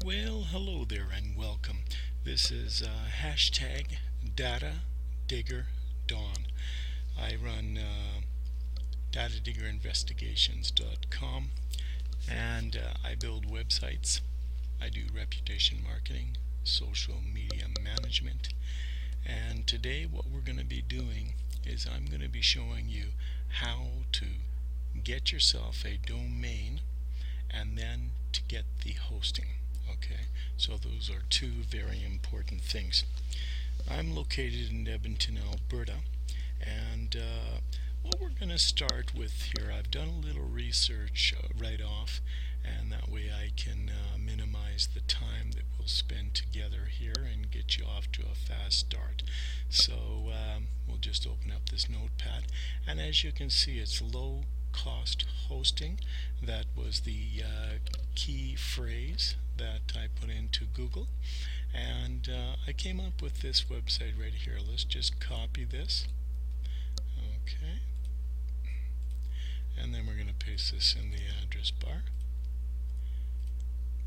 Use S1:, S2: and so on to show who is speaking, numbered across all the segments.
S1: Well, hello there and welcome. This is hashtag Data Digger Dawn. I run datadiggerinvestigations.com and I build websites. I do reputation marketing, social media management, and today what we're going to be doing is I'm going to be showing you how to get yourself a domain and then to get the hosting. Okay, so those are two very important things. I'm located in Edmonton, Alberta, and what we're going to start with here, I've done a little research right off, and that way I can minimize the time that we'll spend together here and get you off to a fast start. So we'll just open up this notepad, and as you can see, it's low cost hosting. That was the key phrase that I put into Google, and I came up with this website right here. Let's just copy this. Okay, and then we're going to paste this in the address bar,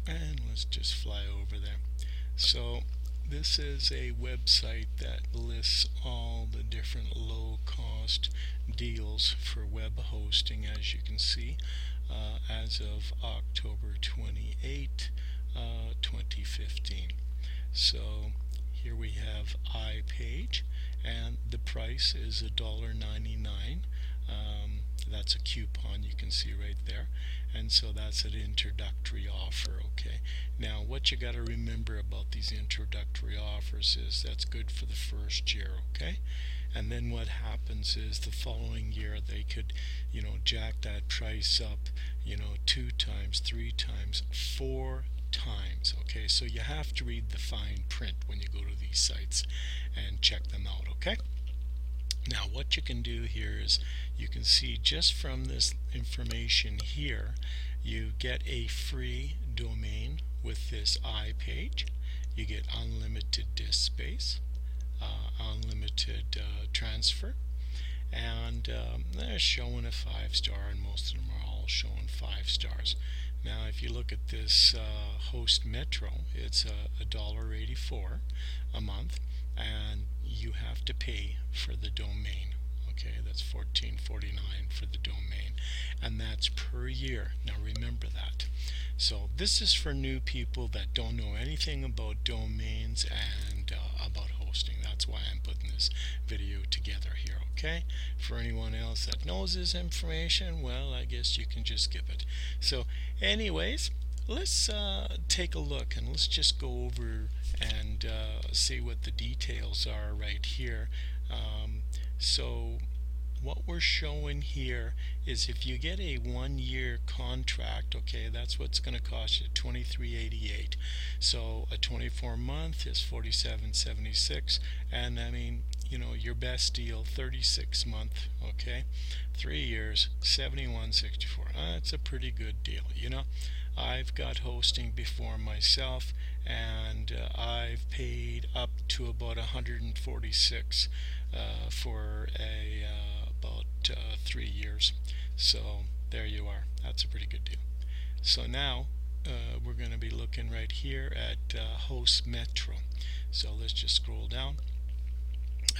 S1: and let's just fly over there. So this is a website that lists all the different low-cost deals for web hosting, as you can see, as of October 28, 2015. So here we have iPage, and the price is $1.99. That's a coupon you can see right there, and so that's an introductory offer. Okay, now what you got to remember about these introductory offers is that's good for the first year. Okay, and then what happens is the following year they could jack that price up 2 times, 3 times, 4 times. Okay, so you have to read the fine print when you go to these sites and check them out. Okay, now what you can do here is you can see just from this information here, you get a free domain with this iPage. You get unlimited disk space, unlimited transfer, and they're showing a 5-star, and most of them are all showing 5 stars. Now if you look at this Host Metro, it's $1.84 a month, and you have to pay for the domain. Okay, that's $14.49 for the domain, and that's per year. Now remember that. So this is for new people that don't know anything about domains and about hosting. That's why I'm putting this video together here. Okay, for anyone else that knows this information, well, I guess you can just skip it. So anyways, let's take a look, and let's just go over and see what the details are right here. So what we're showing here is if you get a 1-year contract, okay, that's what's going to cost you $23.88. So a 24-month is $47.76, and I mean, your best deal 36-month, okay, 3 years $71.64. That's a pretty good deal. I've got hosting before myself, and I've paid up to about $146 for about 3 years. So there you are. That's a pretty good deal. So now we're going to be looking right here at Host Metro. So let's just scroll down,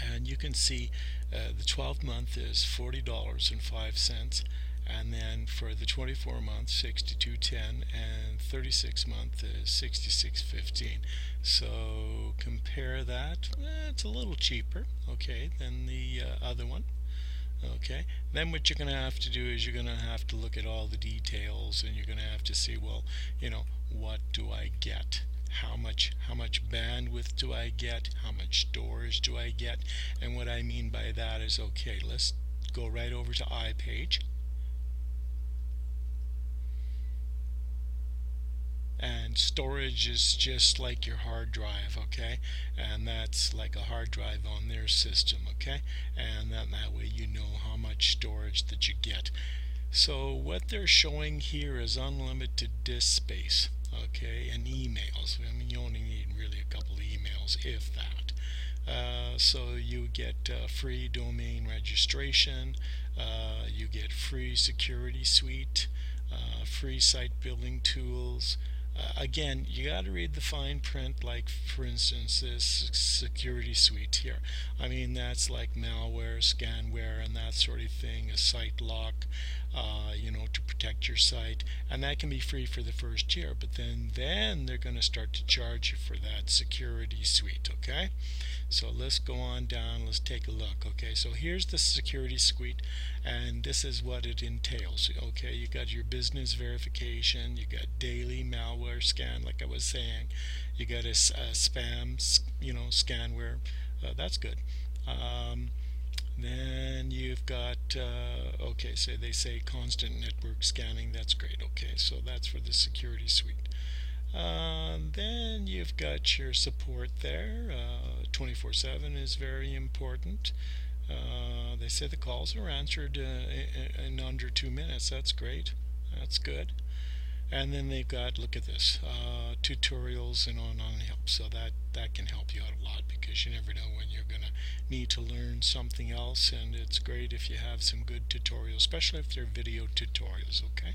S1: and you can see the 12-month is $40.05, and then for the 24-month $62.10, and 36-month is $66.15. So compare that. It's a little cheaper, okay, than the other one. Okay, then what you're going to have to do is you're going to have to look at all the details, and you're going to have to see, well, what do I get? How much bandwidth do I get? How much storage do I get? And what I mean by that is, okay, let's go right over to iPage. And storage is just like your hard drive, okay, and that's like a hard drive on their system, okay, and that way you know how much storage that you get. So what they're showing here is unlimited disk space, okay, and emails. I mean, you only need really a couple of emails, if that. So you get free domain registration, you get free security suite, free site building tools, again, you got to read the fine print. Like for instance, this security suite here. I mean, that's like malware, scanware, and that sort of thing. A site lock, to protect your site, and that can be free for the first year. But then they're going to start to charge you for that security suite. Okay. So let's go on down, let's take a look. Okay, so here's the security suite, and this is what it entails. Okay, you got your business verification, you got daily malware scan, like I was saying, you got a spam, scanware. That's good. Then you've got, okay, so they say constant network scanning. That's great. Okay, so that's for the security suite. Then you've got your support there. 24/7 is very important. They say the calls are answered in under 2 minutes. That's great. That's good. And then they've got, look at this, tutorials and on help. So that can help you out a lot, because you never know when you're going to need to learn something else. And it's great if you have some good tutorials, especially if they're video tutorials. Okay.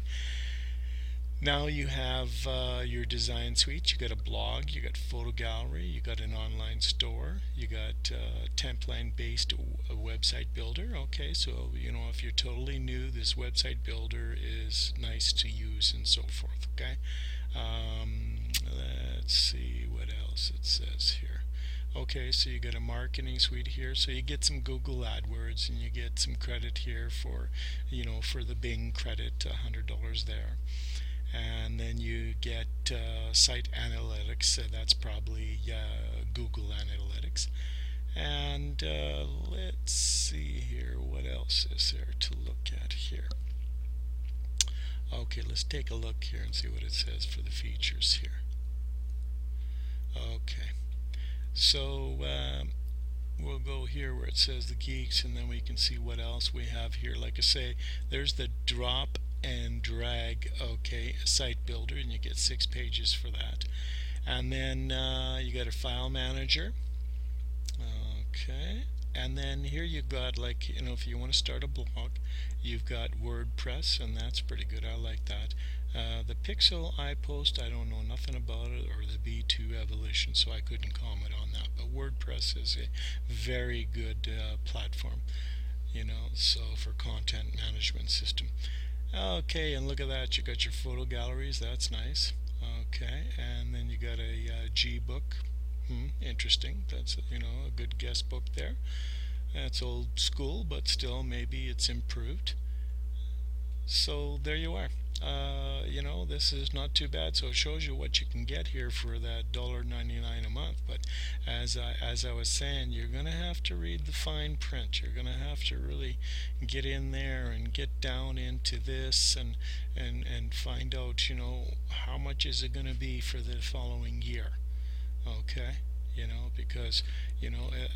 S1: Now you have your design suite. You got a blog, you got photo gallery, you got an online store, you got template-based website builder. Okay, so if you're totally new, this website builder is nice to use and so forth. Okay, let's see what else it says here. Okay, so you got a marketing suite here, so you get some Google AdWords, and you get some credit here for the Bing credit, $100 there. And then you get site analytics, so that's probably Google Analytics. And let's see here, what else is there to look at here? Okay, let's take a look here and see what it says for the features here. Okay, so we'll go here where it says the geeks, and then we can see what else we have here. Like I say, there's the drop and drag, okay, site builder, and you get 6 pages for that. And then you got a file manager. Okay, and then here you've got, like, if you want to start a blog, you've got WordPress, and that's pretty good. I like that. The Pixel iPost, I don't know nothing about it, or the B2 Evolution, so I couldn't comment on that. But WordPress is a very good platform, so for content management system. Okay, and look at that, you got your photo galleries. That's nice. Okay, and then you got a G-book. Interesting. That's a good guest book there. That's old school, but still maybe it's improved. So there you are. This is not too bad. So it shows you what you can get here for that $1.99 a month. But as I was saying, you're going to have to read the fine print. You're going to have to really get in there and get down into this and find out, how much is it going to be for the following year. Okay. Because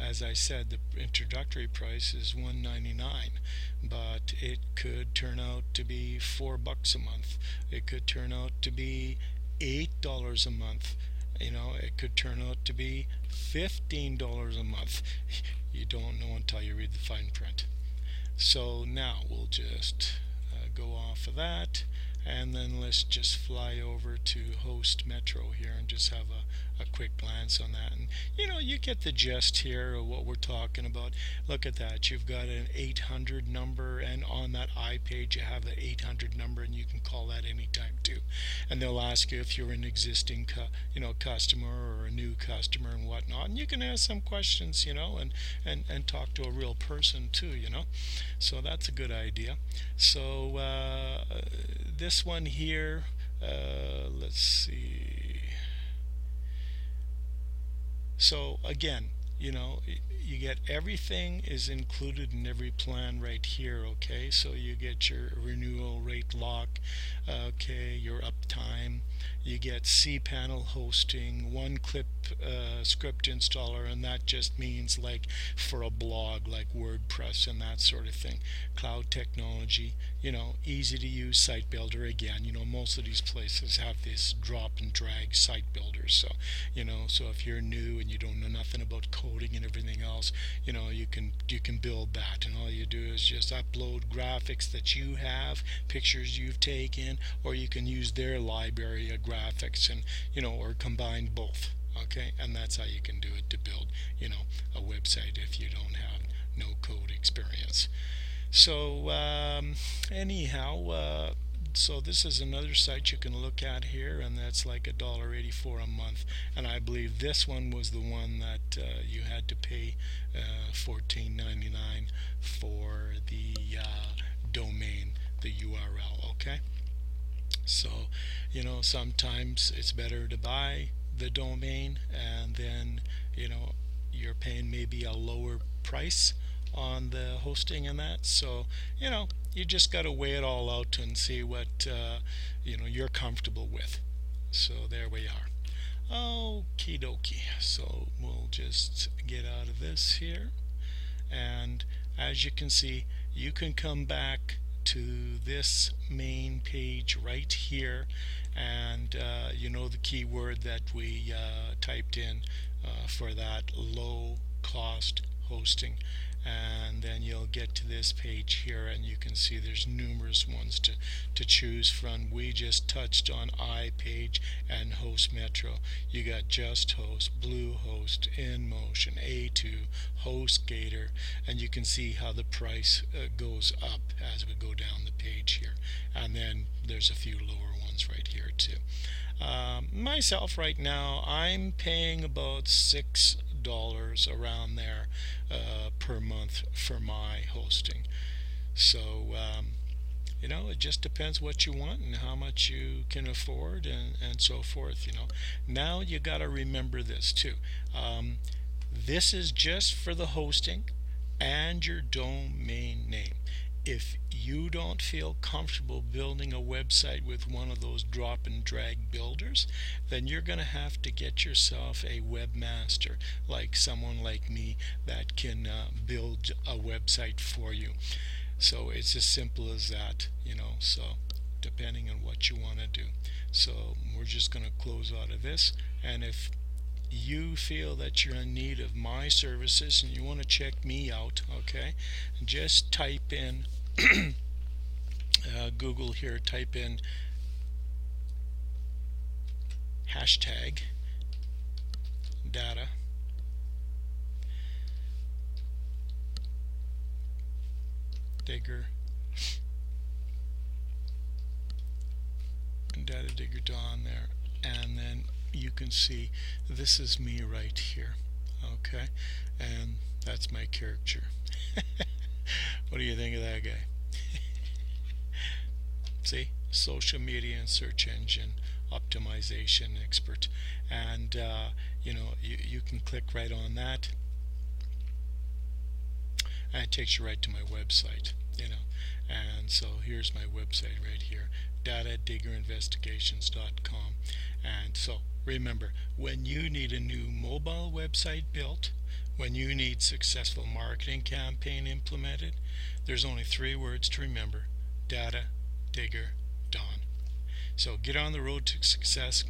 S1: as I said, the introductory price is $1.99, but it could turn out to be $4 a month. It could turn out to be $8 a month. It could turn out to be $15 a month. You don't know until you read the fine print. So now we'll just go off of that, and then let's just fly over to Host Metro here and just have a quick glance on that. And you get the gist here of what we're talking about. Look at that, you've got an 800 number, and on that I page you have an 800 number, and you can call that anytime too. And they'll ask you if you're an existing customer or a new customer and whatnot, and you can ask some questions, and talk to a real person too, so that's a good idea. So this one here, let's see. So again, you get everything is included in every plan right here. Okay, so you get your renewal rate lock, okay, your uptime, you get cPanel hosting, one-click script installer, and that just means like for a blog like WordPress and that sort of thing. Cloud technology, easy to use site builder. Again, most of these places have this drop and drag site builders. So, so if you're new and you don't know nothing about coding and everything else, you can build that, and all you do is just upload graphics that you have, pictures you've taken, or you can use their library of graphics, and or combine both. Okay, and that's how you can do it to build a website if you don't have no code experience. So anyhow, so this is another site you can look at here, and that's like $1.84 a month. And I believe this one was the one that you had to pay $14.99 for the domain, the URL. Okay, so sometimes it's better to buy the domain, and then you're paying maybe a lower price on the hosting and that. So you just got to weigh it all out and see what you're comfortable with. So there we are. Okie dokie. So we'll just get out of this here, and as you can see, you can come back to this main page right here, and the keyword that we typed in for that low cost hosting, and then you'll get to this page here, and you can see there's numerous ones to choose from. We just touched on iPage and Host Metro. You got Just Host, Bluehost, InMotion, A2, HostGator, and you can see how the price goes up as we go down the page here. And then there's a few lower ones right here too. Myself right now, I'm paying about $6 around there per month for my hosting. So it just depends what you want and how much you can afford, and so forth. Now you got to remember this too. This is just for the hosting and your domain name. If you don't feel comfortable building a website with one of those drop and drag builders, then you're going to have to get yourself a webmaster, like someone like me that can build a website for you. So it's as simple as that, so depending on what you want to do. So we're just going to close out of this, and if you feel that you're in need of my services and you want to check me out, okay, just type in Google here, type in hashtag data digger Dawn there, and then you can see this is me right here. Okay, and that's my character. What do you think of that guy? See, social media and search engine optimization expert, and you can click right on that, and it takes you right to my website. And so here's my website right here, datadiggerinvestigations.com. And so remember, when you need a new mobile website built, when you need successful marketing campaign implemented, there's only 3 words to remember: Data Digger Dawn. So get on the road to success.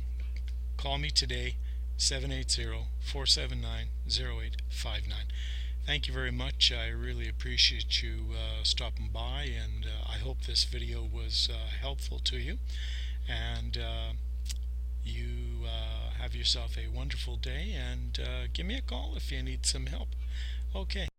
S1: Call me today, 780-479-0859. Thank you very much. I really appreciate you stopping by, and I hope this video was helpful to you. And you have yourself a wonderful day, and give me a call if you need some help. Okay.